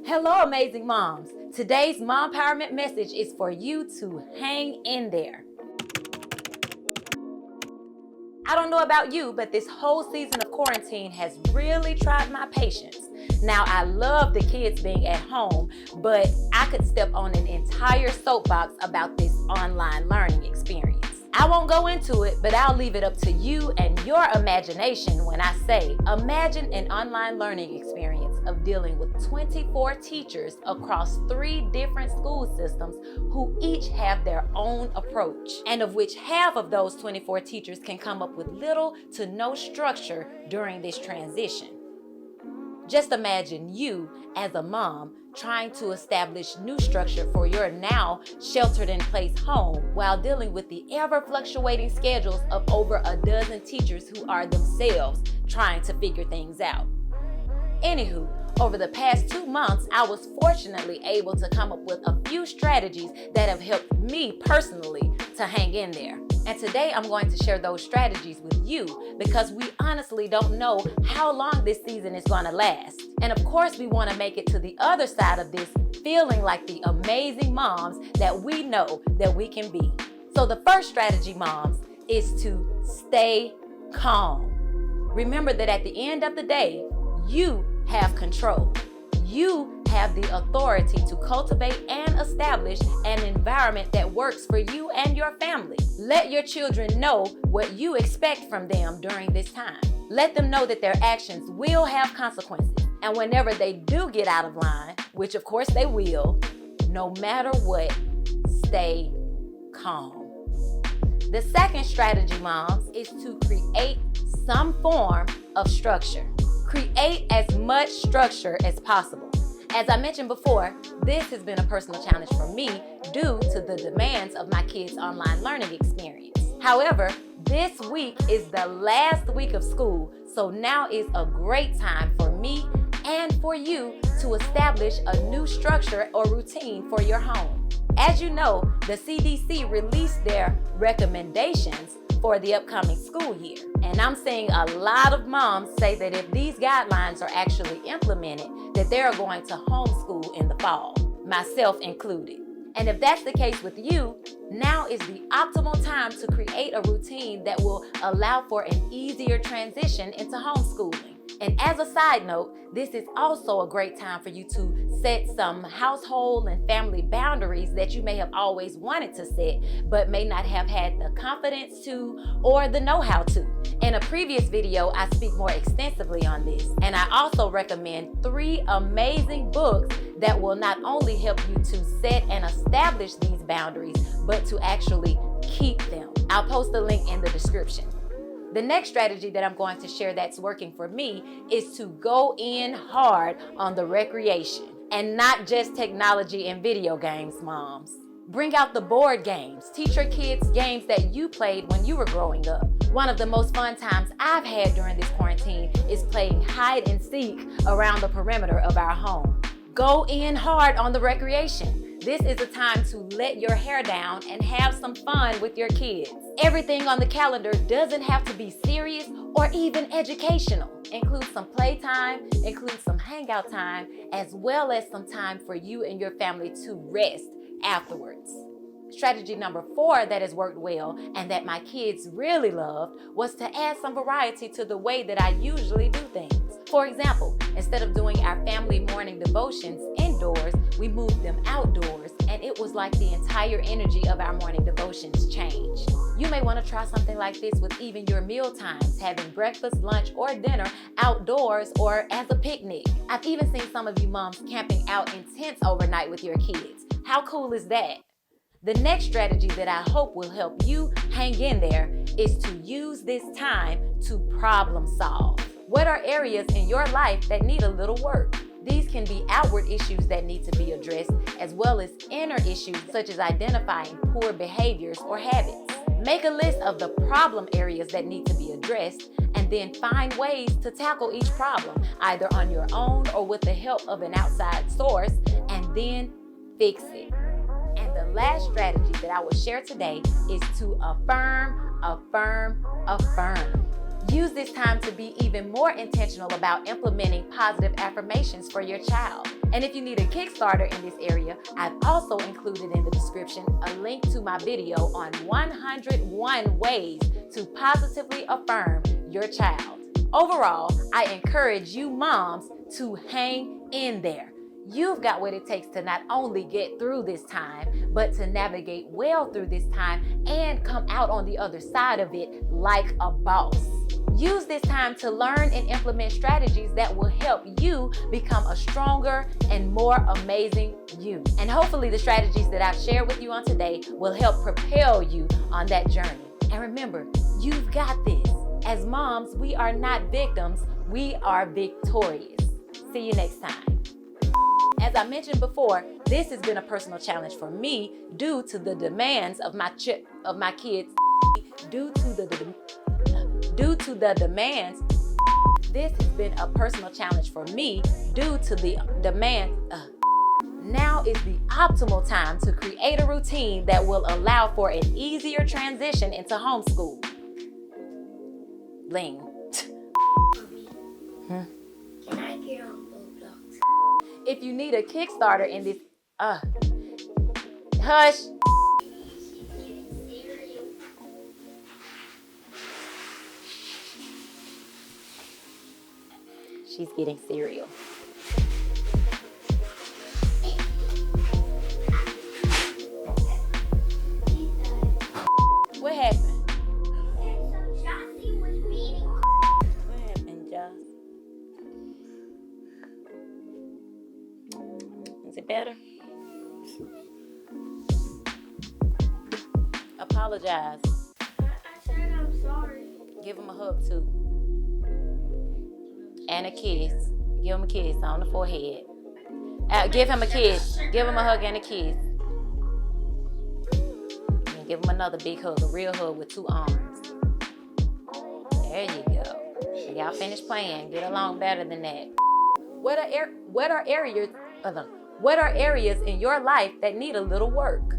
Hello, amazing moms. Today's mom empowerment message is for you to hang in there. I don't know about you, but this whole season of quarantine has really tried my patience. Now, I love the kids being at home, but I could step on an entire soapbox about this online learning experience. I won't go into it, but I'll leave it up to you and your imagination when I say, imagine an online learning experience of dealing with 24 teachers across 3 different school systems who each have their own approach, and of which half of those 24 teachers can come up with little to no structure during this transition. Just imagine you as a mom trying to establish new structure for your now sheltered-in-place home while dealing with the ever-fluctuating schedules of over a dozen teachers who are themselves trying to figure things out. Anywho, over the past 2 months, I was fortunately able to come up with a few strategies that have helped me personally to hang in there. And today I'm going to share those strategies with you because we honestly don't know how long this season is going to last. And of course, we want to make it to the other side of this feeling like the amazing moms that we know that we can be. So the first strategy, moms, is to stay calm. Remember that at the end of the day, you have control. You have the authority to cultivate and establish an environment that works for you and your family. Let your children know what you expect from them during this time. Let them know that their actions will have consequences. And whenever they do get out of line, which of course they will, no matter what, stay calm. The second strategy, moms, is to create some form of structure. Create as much structure as possible. As I mentioned before, this has been a personal challenge for me due to the demands of my kids' online learning experience. However, this week is the last week of school, so now is a great time for me and for you to establish a new structure or routine for your home. As you know, the CDC released their recommendations for the upcoming school year. And I'm seeing a lot of moms say that if these guidelines are actually implemented, that they're going to homeschool in the fall, myself included. And if that's the case with you, now is the optimal time to create a routine that will allow for an easier transition into homeschooling. And as a side note, this is also a great time for you to set some household and family boundaries that you may have always wanted to set, but may not have had the confidence to or the know-how to. In a previous video, I speak more extensively on this, and I also recommend 3 amazing books that will not only help you to set and establish these boundaries, but to actually keep them. I'll post the link in the description. The next strategy that I'm going to share that's working for me is to go in hard on the recreation and not just technology and video games, moms. Bring out the board games. Teach your kids games that you played when you were growing up. One of the most fun times I've had during this quarantine is playing hide and seek around the perimeter of our home. Go in hard on the recreation. This is a time to let your hair down and have some fun with your kids. Everything on the calendar doesn't have to be serious or even educational. Include some playtime, include some hangout time, as well as some time for you and your family to rest afterwards. Strategy number 4 that has worked well and that my kids really loved was to add some variety to the way that I usually do things. For example, instead of doing our family morning devotions indoors, we moved them outdoors, and it was like the entire energy of our morning devotions changed. You may want to try something like this with even your meal times, having breakfast, lunch, or dinner outdoors or as a picnic. I've even seen some of you moms camping out in tents overnight with your kids. How cool is that? The next strategy that I hope will help you hang in there is to use this time to problem solve. What are areas in your life that need a little work? These can be outward issues that need to be addressed, as well as inner issues such as identifying poor behaviors or habits. Make a list of the problem areas that need to be addressed, and then find ways to tackle each problem, either on your own or with the help of an outside source, and then fix it. And the last strategy that I will share today is to affirm, affirm, affirm. Use this time to be even more intentional about implementing positive affirmations for your child. And if you need a Kickstarter in this area, I've also included in the description a link to my video on 101 ways to positively affirm your child. Overall, I encourage you moms to hang in there. You've got what it takes to not only get through this time, but to navigate well through this time and come out on the other side of it like a boss. Use this time to learn and implement strategies that will help you become a stronger and more amazing you. And hopefully the strategies that I've shared with you on today will help propel you on that journey. And remember, you've got this. As moms, we are not victims, we are victorious. See you next time. As I mentioned before, this has been a personal challenge for me due to the demands of my kids. This has been a personal challenge for me due to the demands. Now is the optimal time to create a routine that will allow for an easier transition into homeschool. Ling. Can I get on Roblox? If you need a Kickstarter in this, hush. She's getting cereal. What happened? Jossie was beating. What happened, Joss? Is it better? Apologize. I said I'm sorry. Give him a hug too. And a kiss. Give him a kiss on the forehead. Give him a kiss. Give him a hug and a kiss. And give him another big hug, a real hug with 2 arms. There you go. Y'all finish playing. Get along better than that. What are areas in your life that need a little work?